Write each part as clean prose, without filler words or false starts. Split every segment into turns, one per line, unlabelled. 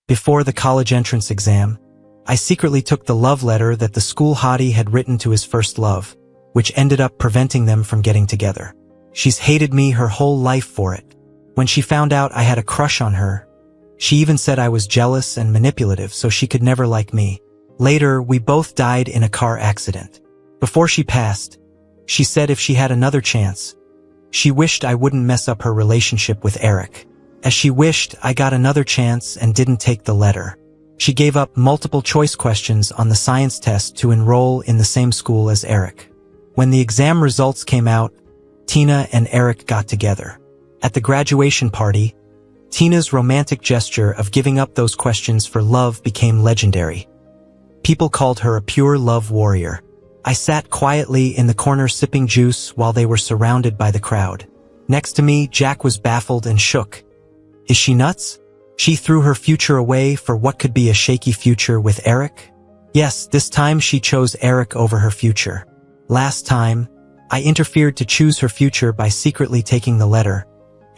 Before the college entrance exam, I secretly took the love letter that the school hottie had written to his first love, which ended up preventing them from getting together. She's hated me her whole life for it. When she found out I had a crush on her, she even said I was jealous and manipulative so she could never like me. Later, we both died in a car accident. Before she passed, she said if she had another chance, she wished I wouldn't mess up her relationship with Eric, as she wished I got another chance and didn't take the letter. She gave up multiple choice questions on the science test to enroll in the same school as Eric. When the exam results came out, Tina and Eric got together. At the graduation party, Tina's romantic gesture of giving up those questions for love became legendary. People called her a pure love warrior. I sat quietly in the corner sipping juice while they were surrounded by the crowd. Next to me, Jack was baffled and shook. Is she nuts? She threw her future away for what could be a shaky future with Eric? Yes, this time she chose Eric over her future. Last time, I interfered to choose her future by secretly taking the letter,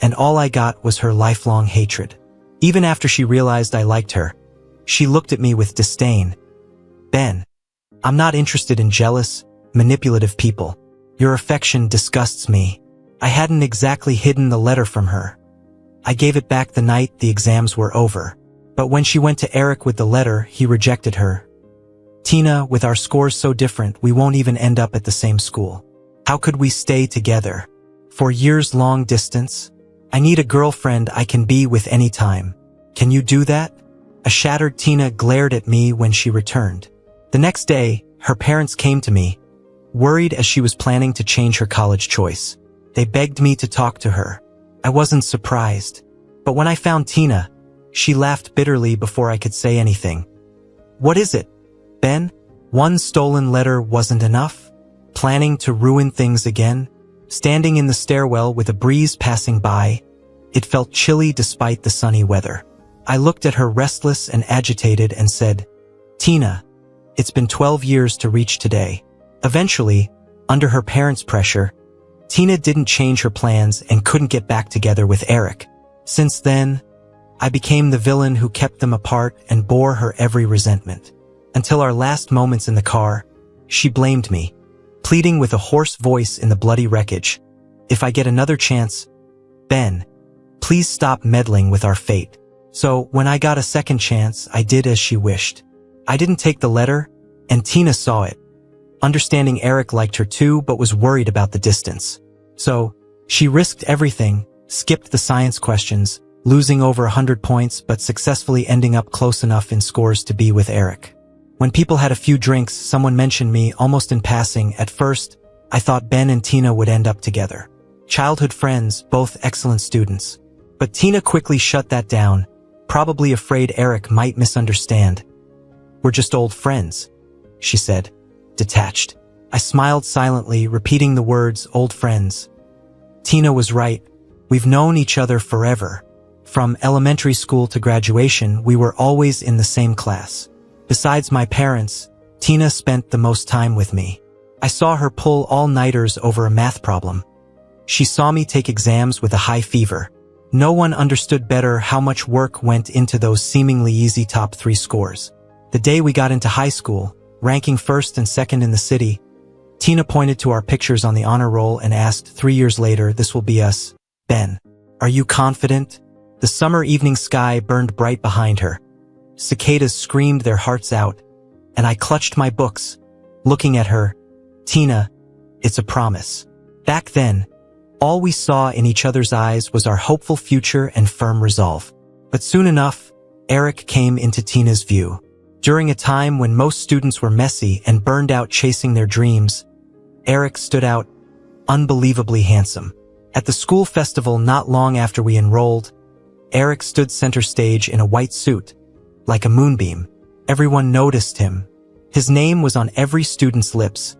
and all I got was her lifelong hatred. Even after she realized I liked her, she looked at me with disdain. Ben, I'm not interested in jealous, manipulative people. Your affection disgusts me. I hadn't exactly hidden the letter from her. I gave it back the night the exams were over. But when she went to Eric with the letter, he rejected her. Tina, with our scores so different, we won't even end up at the same school. How could we stay together? For years-long distance? I need a girlfriend I can be with anytime. Can you do that? A shattered Tina glared at me when she returned. The next day, her parents came to me, worried as she was planning to change her college choice. They begged me to talk to her. I wasn't surprised. But when I found Tina, she laughed bitterly before I could say anything. What is it, Ben? One stolen letter wasn't enough? Planning to ruin things again? Standing in the stairwell with a breeze passing by, it felt chilly despite the sunny weather. I looked at her restless and agitated and said, Tina, it's been 12 years to reach today. Eventually, under her parents' pressure, Tina didn't change her plans and couldn't get back together with Eric. Since then, I became the villain who kept them apart and bore her every resentment. Until our last moments in the car, she blamed me, pleading with a hoarse voice in the bloody wreckage. If I get another chance, Ben, please stop meddling with our fate. So, when I got a second chance, I did as she wished. I didn't take the letter, and Tina saw it. Understanding Eric liked her too, but was worried about the distance. So, she risked everything, skipped the science questions, losing over 100 points but successfully ending up close enough in scores to be with Eric. When people had a few drinks, someone mentioned me almost in passing. At first, I thought Ben and Tina would end up together. Childhood friends, both excellent students. But Tina quickly shut that down, probably afraid Eric might misunderstand. We're just old friends, she said, detached. I smiled silently, repeating the words, old friends. Tina was right. We've known each other forever. From elementary school to graduation, we were always in the same class. Besides my parents, Tina spent the most time with me. I saw her pull all-nighters over a math problem. She saw me take exams with a high fever. No one understood better how much work went into those seemingly easy top 3 scores. The day we got into high school, ranking first and second in the city, Tina pointed to our pictures on the honor roll and asked, 3 years later, this will be us. Ben, are you confident? The summer evening sky burned bright behind her. Cicadas screamed their hearts out, and I clutched my books, looking at her. Tina, it's a promise. Back then, all we saw in each other's eyes was our hopeful future and firm resolve. But soon enough, Eric came into Tina's view. During a time when most students were messy and burned out chasing their dreams, Eric stood out, unbelievably handsome. At the school festival not long after we enrolled, Eric stood center stage in a white suit, like a moonbeam. Everyone noticed him. His name was on every student's lips.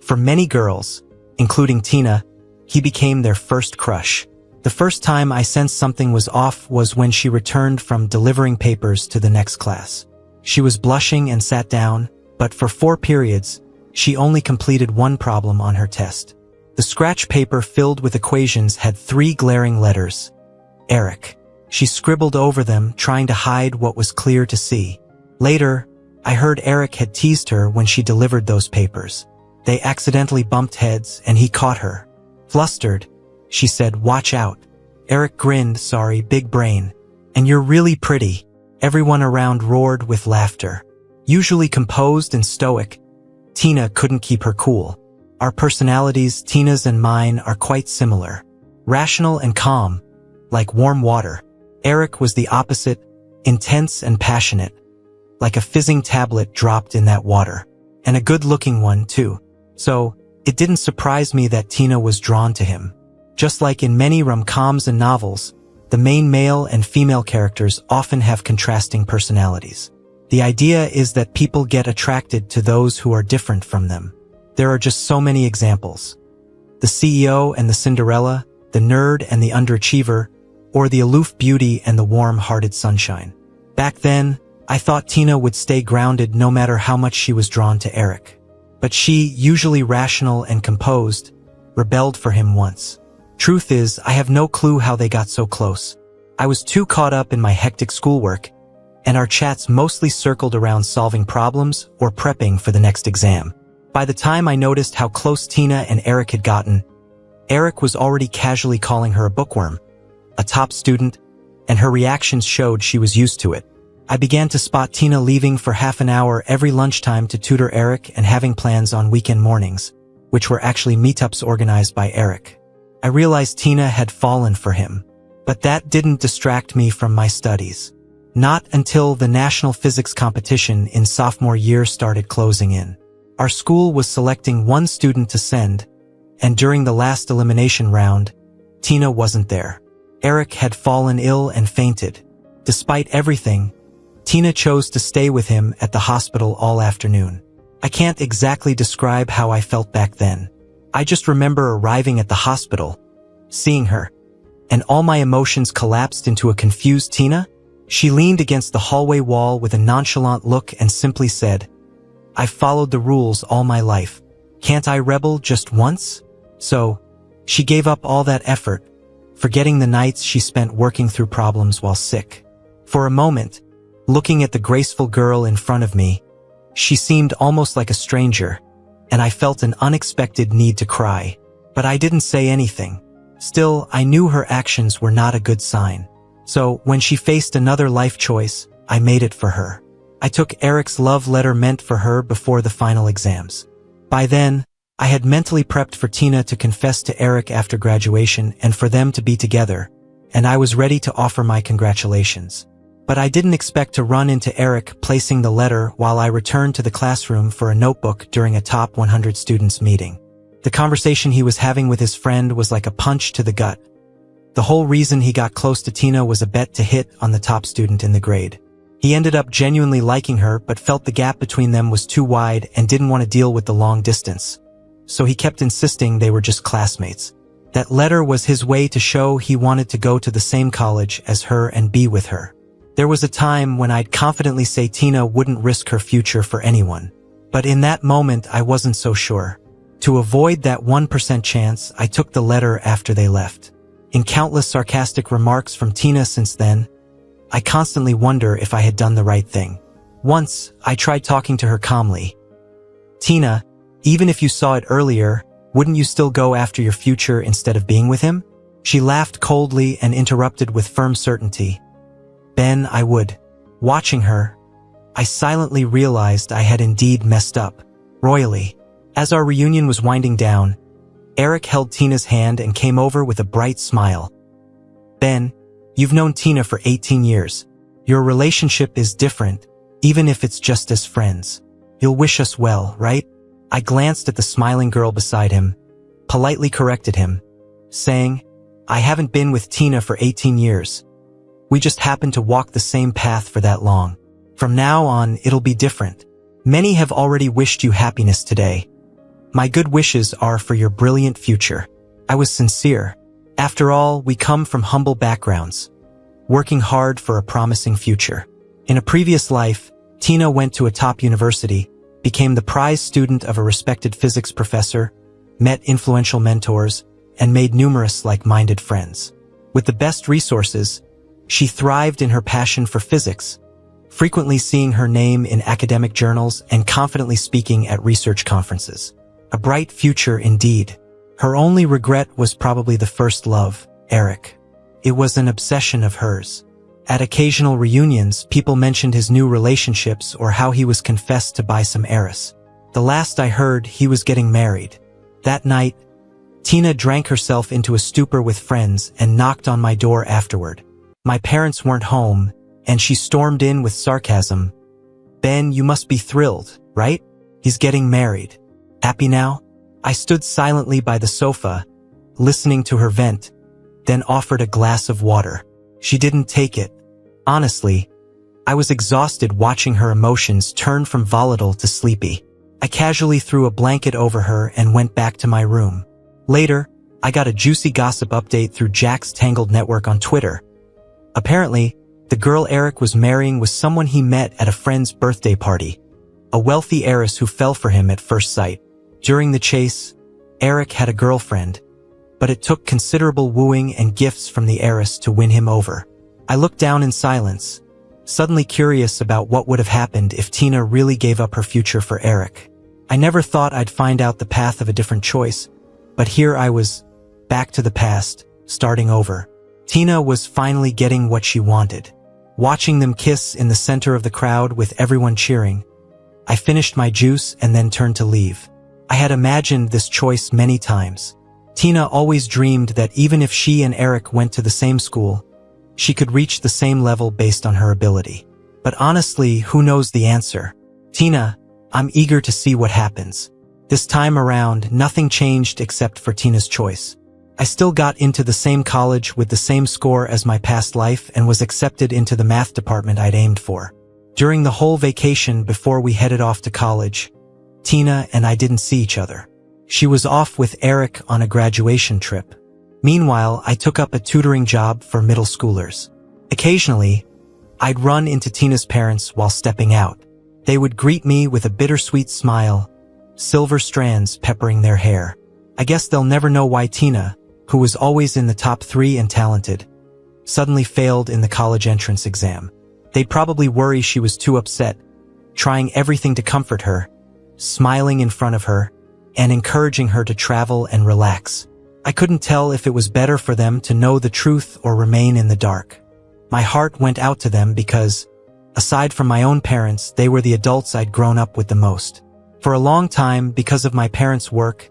For many girls, including Tina, he became their first crush. The first time I sensed something was off was when she returned from delivering papers to the next class. She was blushing and sat down, but for 4 periods, she only completed 1 problem on her test. The scratch paper filled with equations had 3 glaring letters. Eric. She scribbled over them, trying to hide what was clear to see. Later, I heard Eric had teased her when she delivered those papers. They accidentally bumped heads, and he caught her. Flustered, she said, "Watch out." Eric grinned, "Sorry, big brain. And you're really pretty." Everyone around roared with laughter. Usually composed and stoic, Tina couldn't keep her cool. Our personalities, Tina's and mine, are quite similar. Rational and calm, like warm water. Eric was the opposite, intense and passionate, like a fizzing tablet dropped in that water. And a good-looking one, too. So, it didn't surprise me that Tina was drawn to him. Just like in many rom-coms and novels, the main male and female characters often have contrasting personalities. The idea is that people get attracted to those who are different from them. There are just so many examples. The CEO and the Cinderella, the nerd and the underachiever, or the aloof beauty and the warm-hearted sunshine. Back then, I thought Tina would stay grounded no matter how much she was drawn to Eric. But she, usually rational and composed, rebelled for him once. Truth is, I have no clue how they got so close. I was too caught up in my hectic schoolwork, and our chats mostly circled around solving problems or prepping for the next exam. By the time I noticed how close Tina and Eric had gotten, Eric was already casually calling her a bookworm, a top student, and her reactions showed she was used to it. I began to spot Tina leaving for half an hour every lunchtime to tutor Eric and having plans on weekend mornings, which were actually meetups organized by Eric. I realized Tina had fallen for him, but that didn't distract me from my studies. Not until the national physics competition in sophomore year started closing in. Our school was selecting one student to send, and during the last elimination round, Tina wasn't there. Eric had fallen ill and fainted. Despite everything, Tina chose to stay with him at the hospital all afternoon. I can't exactly describe how I felt back then. I just remember arriving at the hospital, seeing her, and all my emotions collapsed into a confused Tina. She leaned against the hallway wall with a nonchalant look and simply said, "I've followed the rules all my life. Can't I rebel just once?" So, she gave up all that effort, forgetting the nights she spent working through problems while sick. For a moment, looking at the graceful girl in front of me, she seemed almost like a stranger, and I felt an unexpected need to cry. But I didn't say anything. Still, I knew her actions were not a good sign. So, when she faced another life choice, I made it for her. I took Eric's love letter meant for her before the final exams. By then, I had mentally prepped for Tina to confess to Eric after graduation and for them to be together, and I was ready to offer my congratulations. But I didn't expect to run into Eric placing the letter while I returned to the classroom for a notebook during a top 100 students meeting. The conversation he was having with his friend was like a punch to the gut. The whole reason he got close to Tina was a bet to hit on the top student in the grade. He ended up genuinely liking her but felt the gap between them was too wide and didn't want to deal with the long distance. So he kept insisting they were just classmates. That letter was his way to show he wanted to go to the same college as her and be with her. There was a time when I'd confidently say Tina wouldn't risk her future for anyone. But in that moment, I wasn't so sure. To avoid that 1% chance, I took the letter after they left. In countless sarcastic remarks from Tina since then, I constantly wonder if I had done the right thing. Once, I tried talking to her calmly. "Tina, even if you saw it earlier, wouldn't you still go after your future instead of being with him?" She laughed coldly and interrupted with firm certainty. "Ben, I would." Watching her, I silently realized I had indeed messed up, royally. As our reunion was winding down, Eric held Tina's hand and came over with a bright smile. "Ben, you've known Tina for 18 years. Your relationship is different, even if it's just as friends. You'll wish us well, right?" I glanced at the smiling girl beside him, politely corrected him, saying, "I haven't been with Tina for 18 years. We just happened to walk the same path for that long. From now on, it'll be different. Many have already wished you happiness today. My good wishes are for your brilliant future." I was sincere. After all, we come from humble backgrounds, working hard for a promising future. In a previous life, Tina went to a top university, became the prize student of a respected physics professor, met influential mentors, and made numerous like-minded friends. With the best resources, She thrived in her passion for physics, frequently seeing her name in academic journals and confidently speaking at research conferences. A bright future indeed. Her only regret was probably the first love, Eric. It was an obsession of hers. At occasional reunions, people mentioned his new relationships or how he was confessed to by some heiress. The last I heard, he was getting married. That night, Tina drank herself into a stupor with friends and knocked on my door afterward. My parents weren't home, and she stormed in with sarcasm. "Ben, you must be thrilled, right? He's getting married. Happy now?" I stood silently by the sofa, listening to her vent, then offered a glass of water. She didn't take it. Honestly, I was exhausted watching her emotions turn from volatile to sleepy. I casually threw a blanket over her and went back to my room. Later, I got a juicy gossip update through Jack's Tangled network on Twitter. Apparently, the girl Eric was marrying was someone he met at a friend's birthday party, a wealthy heiress who fell for him at first sight. During the chase, Eric had a girlfriend, but it took considerable wooing and gifts from the heiress to win him over. I looked down in silence, suddenly curious about what would have happened if Tina really gave up her future for Eric. I never thought I'd find out the path of a different choice, but here I was, back to the past, starting over. Tina was finally getting what she wanted. Watching them kiss in the center of the crowd with everyone cheering, I finished my juice and then turned to leave. I had imagined this choice many times. Tina always dreamed that even if she and Eric went to the same school, she could reach the same level based on her ability. But honestly, who knows the answer? Tina, I'm eager to see what happens. This time around, nothing changed except for Tina's choice. I still got into the same college with the same score as my past life and was accepted into the math department I'd aimed for. During the whole vacation before we headed off to college, Tina and I didn't see each other. She was off with Eric on a graduation trip. Meanwhile, I took up a tutoring job for middle schoolers. Occasionally, I'd run into Tina's parents while stepping out. They would greet me with a bittersweet smile, silver strands peppering their hair. I guess they'll never know why Tina, who was always in the top 3 and talented, suddenly failed in the college entrance exam. They'd probably worry she was too upset, trying everything to comfort her, smiling in front of her, and encouraging her to travel and relax. I couldn't tell if it was better for them to know the truth or remain in the dark. My heart went out to them because, aside from my own parents, they were the adults I'd grown up with the most. For a long time, because of my parents' work,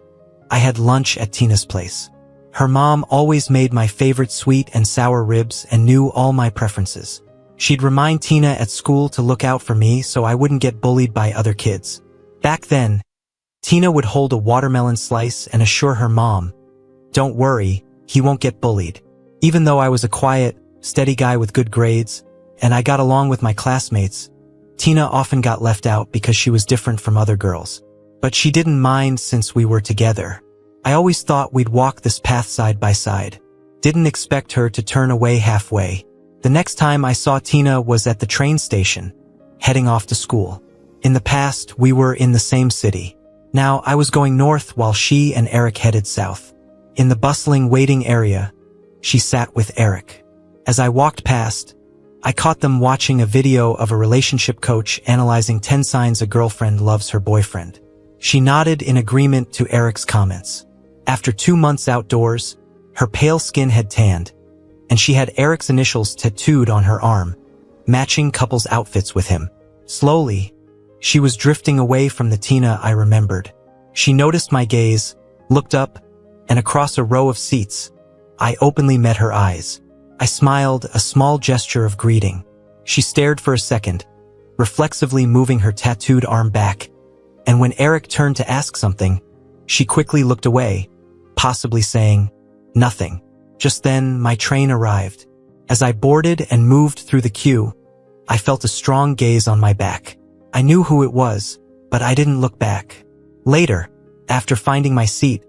I had lunch at Tina's place. Her mom always made my favorite sweet and sour ribs and knew all my preferences. She'd remind Tina at school to look out for me so I wouldn't get bullied by other kids. Back then, Tina would hold a watermelon slice and assure her mom, "Don't worry, he won't get bullied." Even though I was a quiet, steady guy with good grades, and I got along with my classmates, Tina often got left out because she was different from other girls. But she didn't mind since we were together. I always thought we'd walk this path side by side. Didn't expect her to turn away halfway. The next time I saw Tina was at the train station, heading off to school. In the past, we were in the same city. Now, I was going north while she and Eric headed south. In the bustling waiting area, she sat with Eric. As I walked past, I caught them watching a video of a relationship coach analyzing 10 signs a girlfriend loves her boyfriend. She nodded in agreement to Eric's comments. After 2 months outdoors, her pale skin had tanned, and she had Eric's initials tattooed on her arm, matching couples' outfits with him. Slowly, she was drifting away from the Tina I remembered. She noticed my gaze, looked up, and across a row of seats, I openly met her eyes. I smiled, a small gesture of greeting. She stared for a second, reflexively moving her tattooed arm back, and when Eric turned to ask something, she quickly looked away, possibly saying, "Nothing." Just then, my train arrived. As I boarded and moved through the queue, I felt a strong gaze on my back. I knew who it was, but I didn't look back. Later, after finding my seat,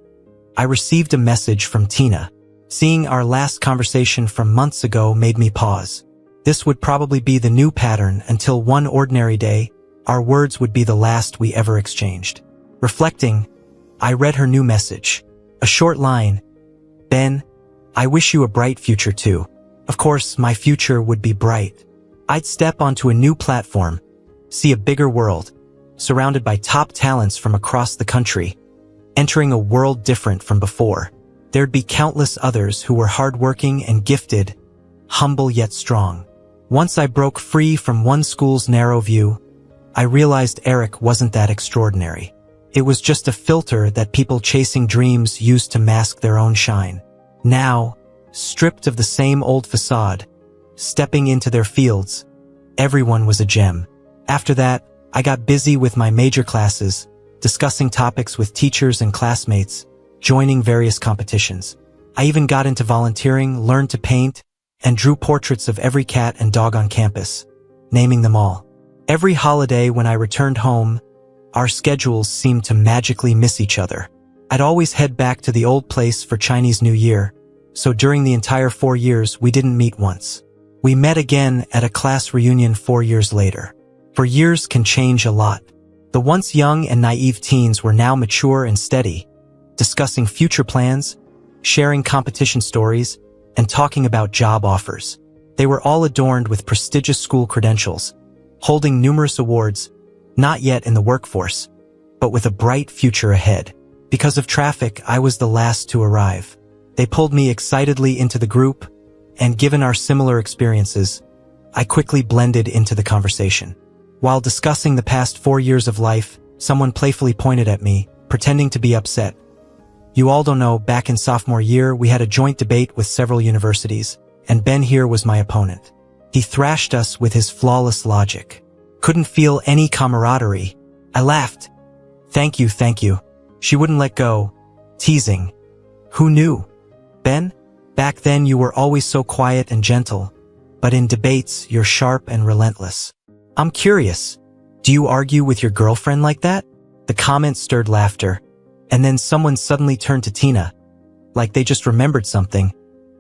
I received a message from Tina. Seeing our last conversation from months ago made me pause. This would probably be the new pattern until one ordinary day, our words would be the last we ever exchanged. Reflecting, I read her new message. A short line, "Ben, I wish you a bright future too." Of course, my future would be bright. I'd step onto a new platform, see a bigger world, surrounded by top talents from across the country, entering a world different from before. There'd be countless others who were hardworking and gifted, humble yet strong. Once I broke free from one school's narrow view, I realized Eric wasn't that extraordinary. It was just a filter that people chasing dreams used to mask their own shine. Now, stripped of the same old facade, stepping into their fields, everyone was a gem. After that, I got busy with my major classes, discussing topics with teachers and classmates, joining various competitions. I even got into volunteering, learned to paint, and drew portraits of every cat and dog on campus, naming them all. Every holiday when I returned home, our schedules seemed to magically miss each other. I'd always head back to the old place for Chinese New Year, so during the entire 4 years, we didn't meet once. We met again at a class reunion 4 years later. For years can change a lot. The once young and naive teens were now mature and steady, discussing future plans, sharing competition stories, and talking about job offers. They were all adorned with prestigious school credentials, holding numerous awards, not yet in the workforce, but with a bright future ahead. Because of traffic, I was the last to arrive. They pulled me excitedly into the group, and given our similar experiences, I quickly blended into the conversation. While discussing the past 4 years of life, someone playfully pointed at me, pretending to be upset. You all don't know, back in sophomore year, we had a joint debate with several universities, and Ben here was my opponent. He thrashed us with his flawless logic. Couldn't feel any camaraderie. I laughed. Thank you. She wouldn't let go, teasing. Who knew? Ben, back then you were always so quiet and gentle, but in debates you're sharp and relentless. I'm curious, do you argue with your girlfriend like that? The comment stirred laughter, and then someone suddenly turned to Tina, like they just remembered something,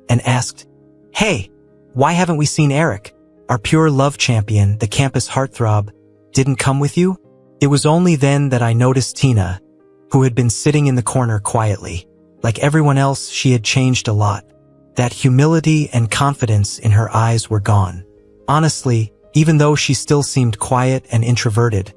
and asked, Hey, why haven't we seen Eric? Our pure love champion, the campus heartthrob, didn't come with you? It was only then that I noticed Tina, who had been sitting in the corner quietly. Like everyone else, she had changed a lot. That humility and confidence in her eyes were gone. Honestly, even though she still seemed quiet and introverted,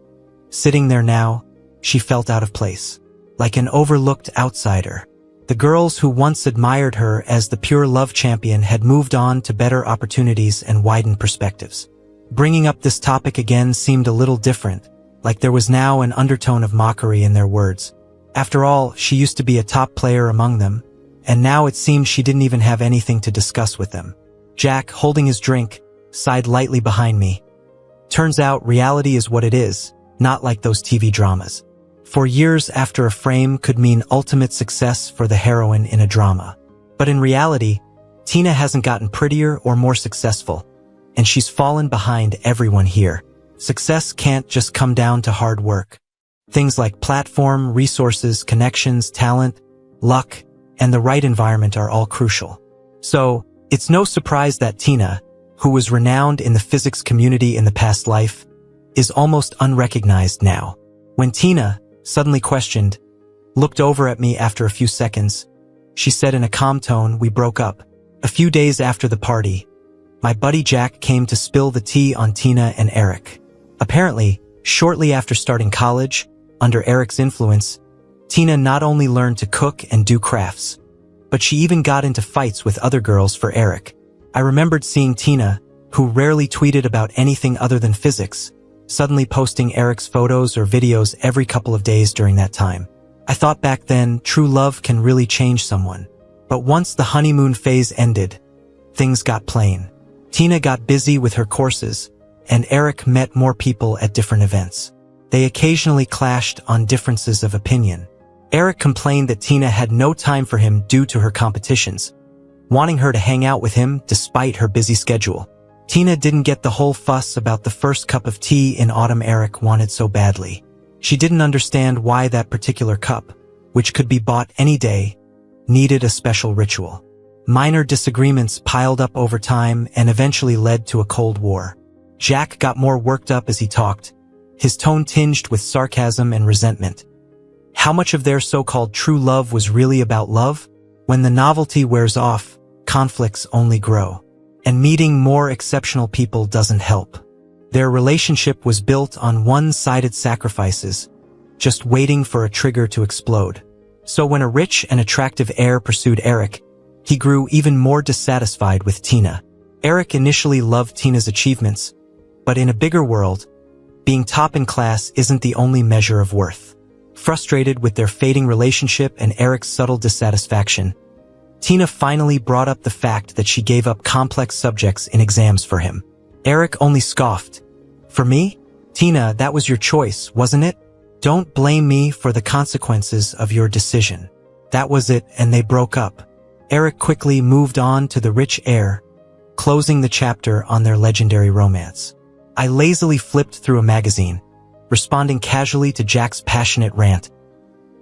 sitting there now, she felt out of place, like an overlooked outsider. The girls who once admired her as the pure love champion had moved on to better opportunities and widened perspectives. Bringing up this topic again seemed a little different, like there was now an undertone of mockery in their words. After all, she used to be a top player among them, and now it seemed she didn't even have anything to discuss with them. Jack, holding his drink, sighed lightly behind me. Turns out reality is what it is, not like those TV dramas. 4 years after a frame could mean ultimate success for the heroine in a drama. But in reality, Tina hasn't gotten prettier or more successful, and she's fallen behind everyone here. Success can't just come down to hard work. Things like platform, resources, connections, talent, luck, and the right environment are all crucial. So, it's no surprise that Tina, who was renowned in the physics community in the past life, is almost unrecognized now. When Tina, suddenly questioned, looked over at me after a few seconds, she said in a calm tone, we broke up. A few days after the party, my buddy Jack came to spill the tea on Tina and Eric. Apparently, shortly after starting college, under Eric's influence, Tina not only learned to cook and do crafts, but she even got into fights with other girls for Eric. I remembered seeing Tina, who rarely tweeted about anything other than physics, suddenly posting Eric's photos or videos every couple of days during that time. I thought back then, true love can really change someone. But once the honeymoon phase ended, things got plain. Tina got busy with her courses, and Eric met more people at different events. They occasionally clashed on differences of opinion. Eric complained that Tina had no time for him due to her competitions, wanting her to hang out with him despite her busy schedule. Tina didn't get the whole fuss about the first cup of tea in autumn Eric wanted so badly. She didn't understand why that particular cup, which could be bought any day, needed a special ritual. Minor disagreements piled up over time and eventually led to a Cold War. Jack got more worked up as he talked, his tone tinged with sarcasm and resentment. How much of their so-called true love was really about love? When the novelty wears off, conflicts only grow. And meeting more exceptional people doesn't help. Their relationship was built on one-sided sacrifices, just waiting for a trigger to explode. So when a rich and attractive heir pursued Eric, he grew even more dissatisfied with Tina. Eric initially loved Tina's achievements, but in a bigger world, being top in class isn't the only measure of worth. Frustrated with their fading relationship and Eric's subtle dissatisfaction, Tina finally brought up the fact that she gave up complex subjects in exams for him. Eric only scoffed. "For me? Tina, that was your choice, wasn't it? Don't blame me for the consequences of your decision." That was it, and they broke up. Eric quickly moved on to the rich heir, closing the chapter on their legendary romance. I lazily flipped through a magazine, responding casually to Jack's passionate rant.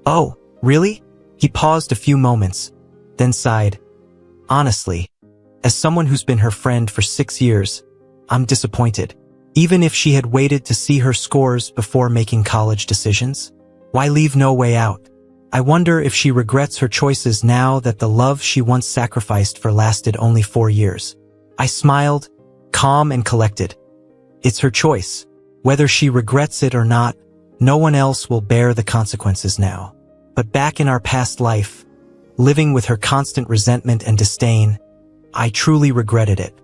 "Oh, really?" He paused a few moments, then sighed. "Honestly, as someone who's been her friend for 6 years, I'm disappointed. Even if she had waited to see her scores before making college decisions, why leave no way out? I wonder if she regrets her choices now that the love she once sacrificed for lasted only 4 years." I smiled, calm and collected. It's her choice. Whether she regrets it or not, no one else will bear the consequences now. But back in our past life, living with her constant resentment and disdain, I truly regretted it.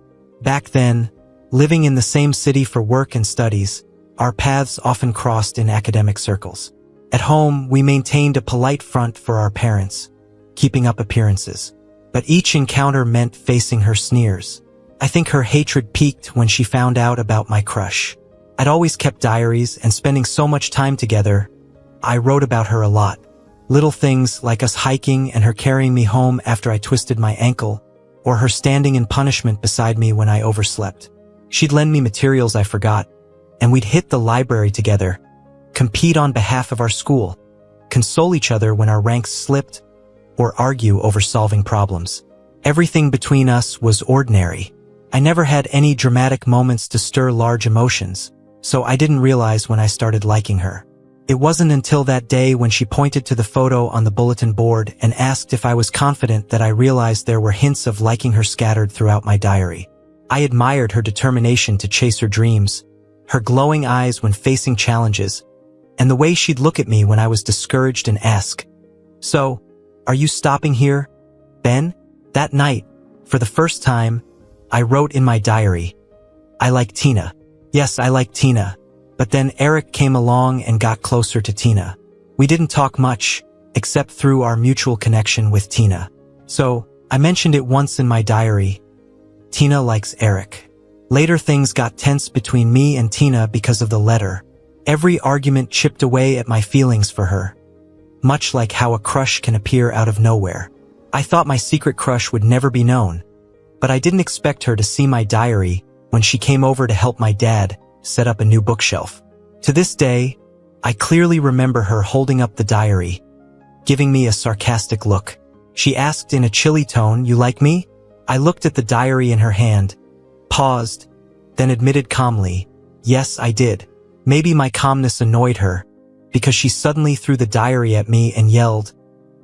Back then, living in the same city for work and studies, our paths often crossed in academic circles. At home, we maintained a polite front for our parents, keeping up appearances. But each encounter meant facing her sneers. I think her hatred peaked when she found out about my crush. I'd always kept diaries, and spending so much time together, I wrote about her a lot. Little things like us hiking and her carrying me home after I twisted my ankle, or her standing in punishment beside me when I overslept. She'd lend me materials I forgot, and we'd hit the library together, compete on behalf of our school, console each other when our ranks slipped, or argue over solving problems. Everything between us was ordinary. I never had any dramatic moments to stir large emotions, so I didn't realize when I started liking her. It wasn't until that day when she pointed to the photo on the bulletin board and asked if I was confident that I realized there were hints of liking her scattered throughout my diary. I admired her determination to chase her dreams, her glowing eyes when facing challenges, and the way she'd look at me when I was discouraged and ask, "So, are you stopping here, Ben?" That night, for the first time, I wrote in my diary, "I like Tina." Yes, I like Tina. But then Eric came along and got closer to Tina. We didn't talk much, except through our mutual connection with Tina. So, I mentioned it once in my diary. Tina likes Eric. Later things got tense between me and Tina because of the letter. Every argument chipped away at my feelings for her, much like how a crush can appear out of nowhere. I thought my secret crush would never be known, but I didn't expect her to see my diary when she came over to help my dad set up a new bookshelf. To this day, I clearly remember her holding up the diary, giving me a sarcastic look. She asked in a chilly tone, "You like me?" I looked at the diary in her hand, paused, then admitted calmly, "Yes, I did." Maybe my calmness annoyed her, because she suddenly threw the diary at me and yelled,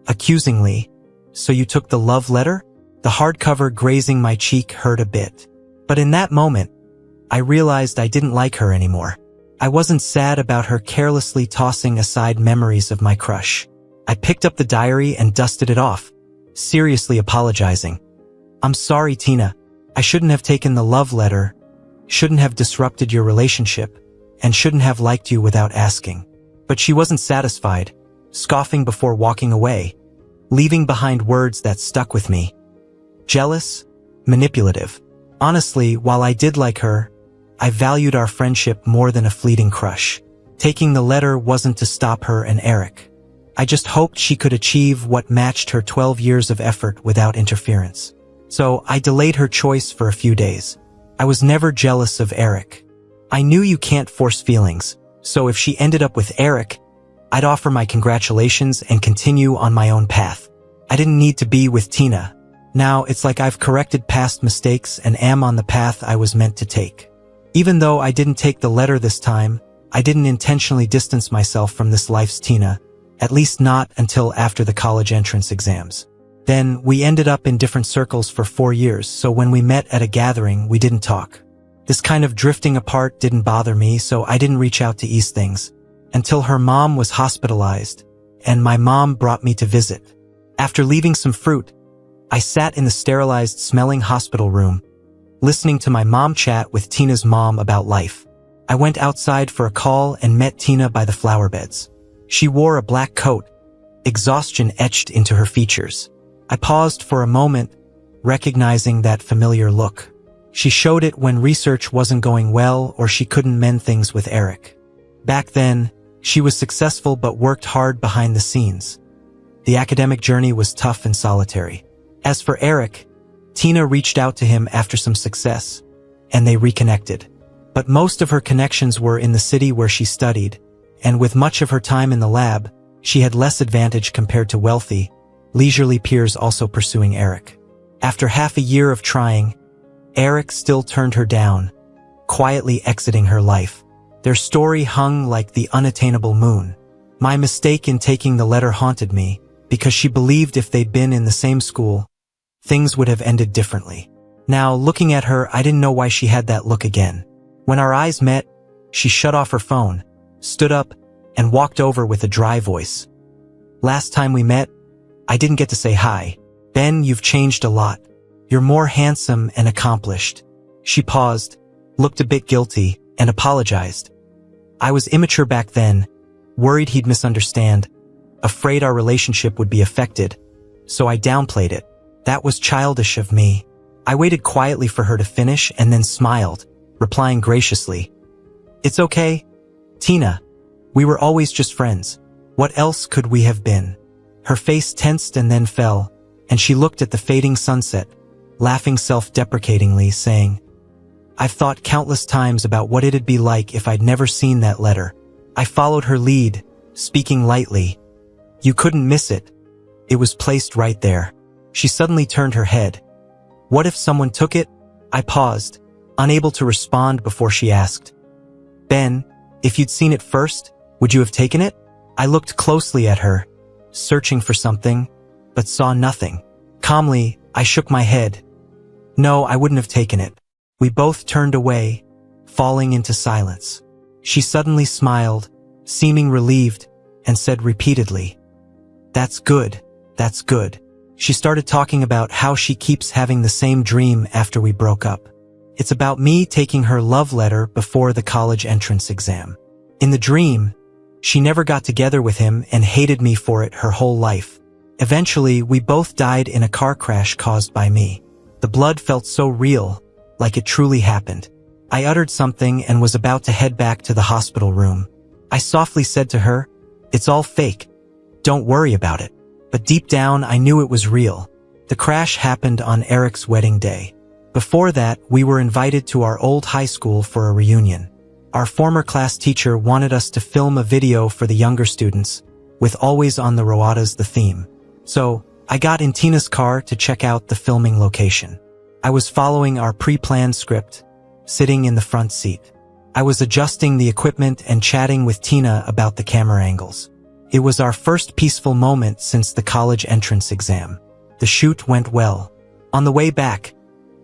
accusingly, "So you took the love letter?" The hardcover grazing my cheek hurt a bit. But in that moment, I realized I didn't like her anymore. I wasn't sad about her carelessly tossing aside memories of my crush. I picked up the diary and dusted it off, seriously apologizing. "I'm sorry, Tina. I shouldn't have taken the love letter, shouldn't have disrupted your relationship, and shouldn't have liked you without asking." But she wasn't satisfied, scoffing before walking away, leaving behind words that stuck with me. Jealous, manipulative. Honestly, while I did like her, I valued our friendship more than a fleeting crush. Taking the letter wasn't to stop her and Eric. I just hoped she could achieve what matched her 12 years of effort without interference. So I delayed her choice for a few days. I was never jealous of Eric. I knew you can't force feelings, so if she ended up with Eric, I'd offer my congratulations and continue on my own path. I didn't need to be with Tina. Now it's like I've corrected past mistakes and am on the path I was meant to take. Even though I didn't take the letter this time, I didn't intentionally distance myself from this life's Tina, at least not until after the college entrance exams. Then, we ended up in different circles for 4 years, so when we met at a gathering, we didn't talk. This kind of drifting apart didn't bother me, so I didn't reach out to ease things. Until her mom was hospitalized, and my mom brought me to visit. After leaving some fruit, I sat in the sterilized, smelling hospital room, listening to my mom chat with Tina's mom about life. I went outside for a call and met Tina by the flower beds. She wore a black coat, exhaustion etched into her features. I paused for a moment, recognizing that familiar look. She showed it when research wasn't going well or she couldn't mend things with Eric. Back then, she was successful but worked hard behind the scenes. The academic journey was tough and solitary. As for Eric, Tina reached out to him after some success, and they reconnected. But most of her connections were in the city where she studied, and with much of her time in the lab, she had less advantage compared to wealthy, leisurely peers also pursuing Eric. After half a year of trying, Eric still turned her down, quietly exiting her life. Their story hung like the unattainable moon. My mistake in taking the letter haunted me, because she believed if they'd been in the same school, things would have ended differently. Now, looking at her, I didn't know why she had that look again. When our eyes met, she shut off her phone, stood up, and walked over with a dry voice. Last time we met, I didn't get to say hi. Ben, you've changed a lot. You're more handsome and accomplished. She paused, looked a bit guilty, and apologized. I was immature back then, worried he'd misunderstand, afraid our relationship would be affected, so I downplayed it. That was childish of me. I waited quietly for her to finish and then smiled, replying graciously. It's okay, Tina. We were always just friends. What else could we have been? Her face tensed and then fell, and she looked at the fading sunset, laughing self-deprecatingly, saying, I've thought countless times about what it'd be like if I'd never seen that letter. I followed her lead, speaking lightly. You couldn't miss it. It was placed right there. She suddenly turned her head. What if someone took it? I paused, unable to respond before she asked. Ben, if you'd seen it first, would you have taken it? I looked closely at her, searching for something, but saw nothing. Calmly, I shook my head. No, I wouldn't have taken it. We both turned away, falling into silence. She suddenly smiled, seeming relieved, and said repeatedly, That's good, that's good. She started talking about how she keeps having the same dream after we broke up. It's about me taking her love letter before the college entrance exam. In the dream, she never got together with him and hated me for it her whole life. Eventually, we both died in a car crash caused by me. The blood felt so real, like it truly happened. I uttered something and was about to head back to the hospital room. I softly said to her, It's all fake. Don't worry about it. But deep down, I knew it was real. The crash happened on Eric's wedding day. Before that, we were invited to our old high school for a reunion. Our former class teacher wanted us to film a video for the younger students, with Always on the Roadas the theme. So, I got in Tina's car to check out the filming location. I was following our pre-planned script, sitting in the front seat. I was adjusting the equipment and chatting with Tina about the camera angles. It was our first peaceful moment since the college entrance exam. The shoot went well. On the way back,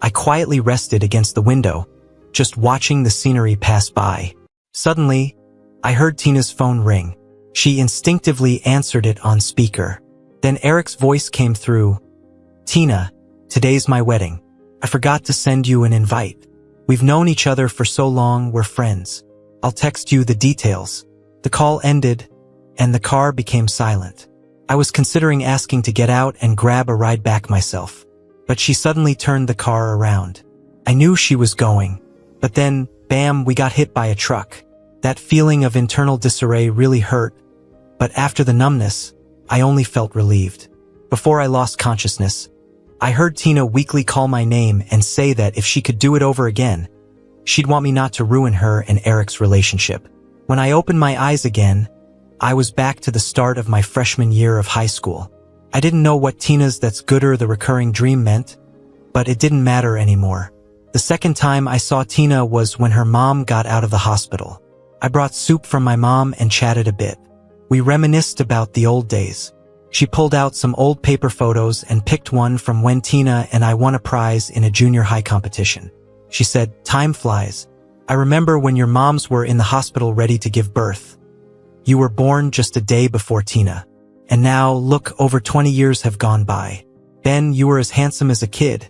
I quietly rested against the window, just watching the scenery pass by. Suddenly, I heard Tina's phone ring. She instinctively answered it on speaker. Then Eric's voice came through. Tina, today's my wedding. I forgot to send you an invite. We've known each other for so long, we're friends. I'll text you the details. The call ended, and the car became silent. I was considering asking to get out and grab a ride back myself. But she suddenly turned the car around. I knew she was going. But then, bam, we got hit by a truck. That feeling of internal disarray really hurt. But after the numbness, I only felt relieved. Before I lost consciousness, I heard Tina weakly call my name and say that if she could do it over again, she'd want me not to ruin her and Eric's relationship. When I opened my eyes again, I was back to the start of my freshman year of high school. I didn't know what Tina's "that's gooder" the recurring dream meant, but it didn't matter anymore. The second time I saw Tina was when her mom got out of the hospital. I brought soup from my mom and chatted a bit. We reminisced about the old days. She pulled out some old paper photos and picked one from when Tina and I won a prize in a junior high competition. She said, "Time flies. I remember when your moms were in the hospital ready to give birth. You were born just a day before Tina. And now, look, over 20 years have gone by. Ben, you were as handsome as a kid.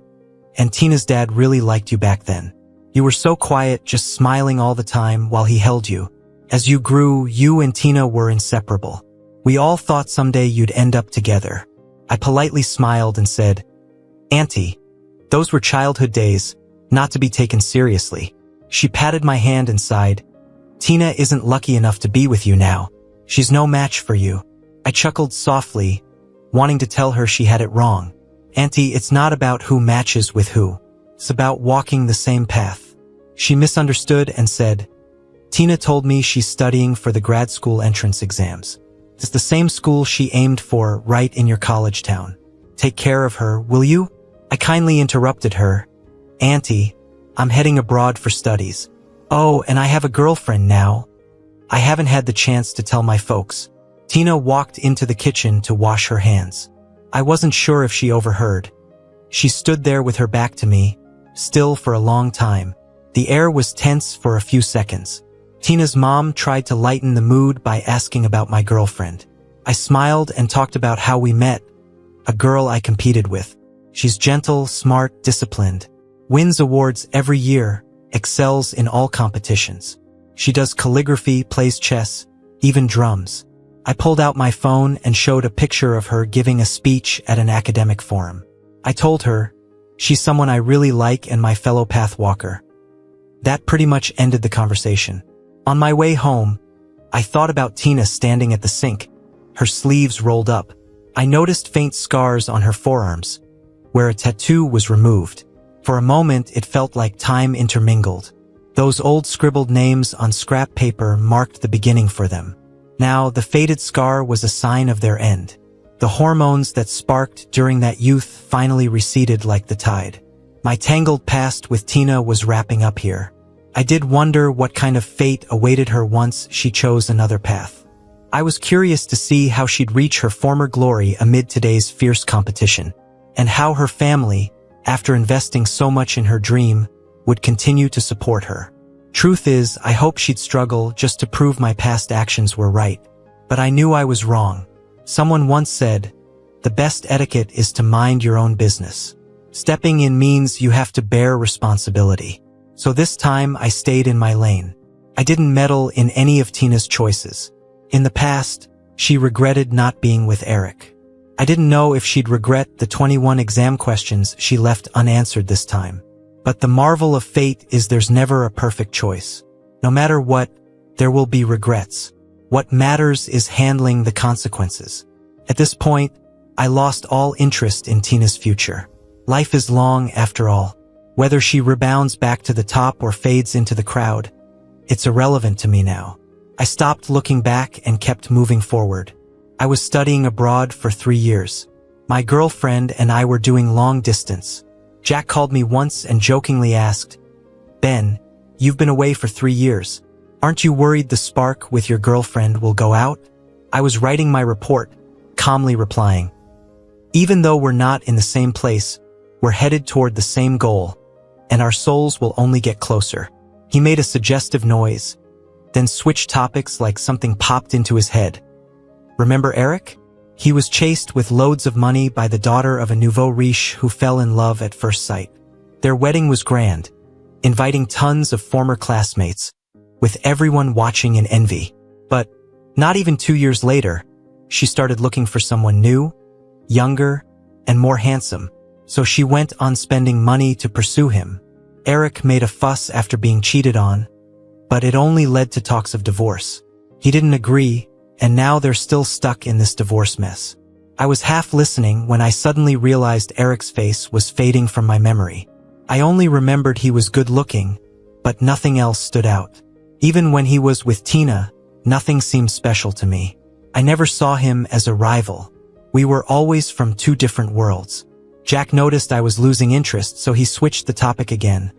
And Tina's dad really liked you back then. You were so quiet, just smiling all the time while he held you. As you grew, you and Tina were inseparable. We all thought someday you'd end up together." I politely smiled and said, "Auntie, those were childhood days, not to be taken seriously." She patted my hand and sighed, "Tina isn't lucky enough to be with you now. She's no match for you." I chuckled softly, wanting to tell her she had it wrong. "Auntie, it's not about who matches with who. It's about walking the same path." She misunderstood and said, "Tina told me she's studying for the grad school entrance exams. It's the same school she aimed for right in your college town. Take care of her, will you?" I kindly interrupted her, "Auntie, I'm heading abroad for studies. Oh, and I have a girlfriend now. I haven't had the chance to tell my folks." Tina walked into the kitchen to wash her hands. I wasn't sure if she overheard. She stood there with her back to me, still for a long time. The air was tense for a few seconds. Tina's mom tried to lighten the mood by asking about my girlfriend. I smiled and talked about how we met, a girl I competed with. She's gentle, smart, disciplined, wins awards every year, excels in all competitions. She does calligraphy, plays chess, even drums. I pulled out my phone and showed a picture of her giving a speech at an academic forum. I told her, "She's someone I really like and my fellow path walker." That pretty much ended the conversation. On my way home, I thought about Tina standing at the sink, her sleeves rolled up. I noticed faint scars on her forearms, where a tattoo was removed. For a moment, it felt like time intermingled. Those old scribbled names on scrap paper marked the beginning for them. Now, the faded scar was a sign of their end. The hormones that sparked during that youth finally receded like the tide. My tangled past with Tina was wrapping up here. I did wonder what kind of fate awaited her once she chose another path. I was curious to see how she'd reach her former glory amid today's fierce competition, and how her family, after investing so much in her dream, would continue to support her. Truth is, I hoped she'd struggle just to prove my past actions were right. But I knew I was wrong. Someone once said, "The best etiquette is to mind your own business." Stepping in means you have to bear responsibility. So this time I stayed in my lane. I didn't meddle in any of Tina's choices. In the past, she regretted not being with Eric. I didn't know if she'd regret the 21 exam questions she left unanswered this time. But the marvel of fate is there's never a perfect choice. No matter what, there will be regrets. What matters is handling the consequences. At this point, I lost all interest in Tina's future. Life is long after all. Whether she rebounds back to the top or fades into the crowd, it's irrelevant to me now. I stopped looking back and kept moving forward. I was studying abroad for 3 years. My girlfriend and I were doing long distance. Jack called me once and jokingly asked, "Ben, you've been away for 3 years. Aren't you worried the spark with your girlfriend will go out?" I was writing my report, calmly replying, "Even though we're not in the same place, we're headed toward the same goal, and our souls will only get closer." He made a suggestive noise, then switched topics like something popped into his head. "Remember Eric? He was chased with loads of money by the daughter of a nouveau riche who fell in love at first sight. Their wedding was grand, inviting tons of former classmates, with everyone watching in envy. But not even 2 years later, she started looking for someone new, younger, and more handsome. So she went on spending money to pursue him. Eric made a fuss after being cheated on, but it only led to talks of divorce. He didn't agree, and now they're still stuck in this divorce mess. I was half listening when I suddenly realized Eric's face was fading from my memory. I only remembered he was good-looking, but nothing else stood out. Even when he was with Tina, nothing seemed special to me. I never saw him as a rival. We were always from 2 different worlds. Jack noticed I was losing interest, so he switched the topic again.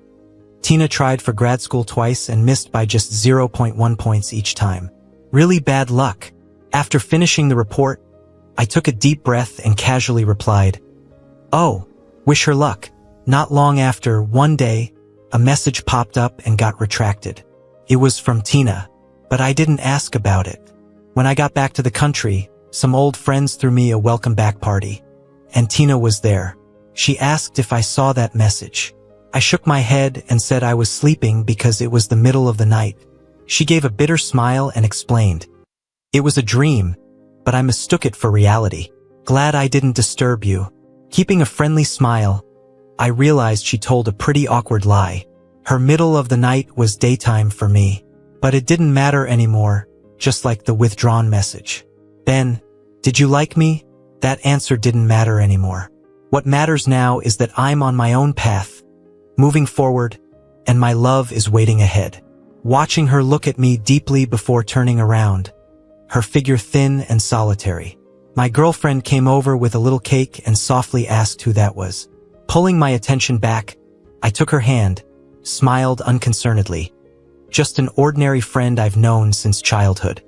Tina tried for grad school twice and missed by just 0.1 points each time. Really bad luck. After finishing the report, I took a deep breath and casually replied, "Oh, wish her luck." Not long after, one day, a message popped up and got retracted. It was from Tina, but I didn't ask about it. When I got back to the country, some old friends threw me a welcome back party, and Tina was there. She asked if I saw that message. I shook my head and said I was sleeping because it was the middle of the night. She gave a bitter smile and explained, "It was a dream, but I mistook it for reality. Glad I didn't disturb you." Keeping a friendly smile, I realized she told a pretty awkward lie. Her middle of the night was daytime for me. But it didn't matter anymore, just like the withdrawn message. Then, "Did you like me?" That answer didn't matter anymore. What matters now is that I'm on my own path, moving forward, and my love is waiting ahead. Watching her look at me deeply before turning around, her figure thin and solitary. My girlfriend came over with a little cake and softly asked who that was. Pulling my attention back, I took her hand, smiled unconcernedly. "Just an ordinary friend I've known since childhood."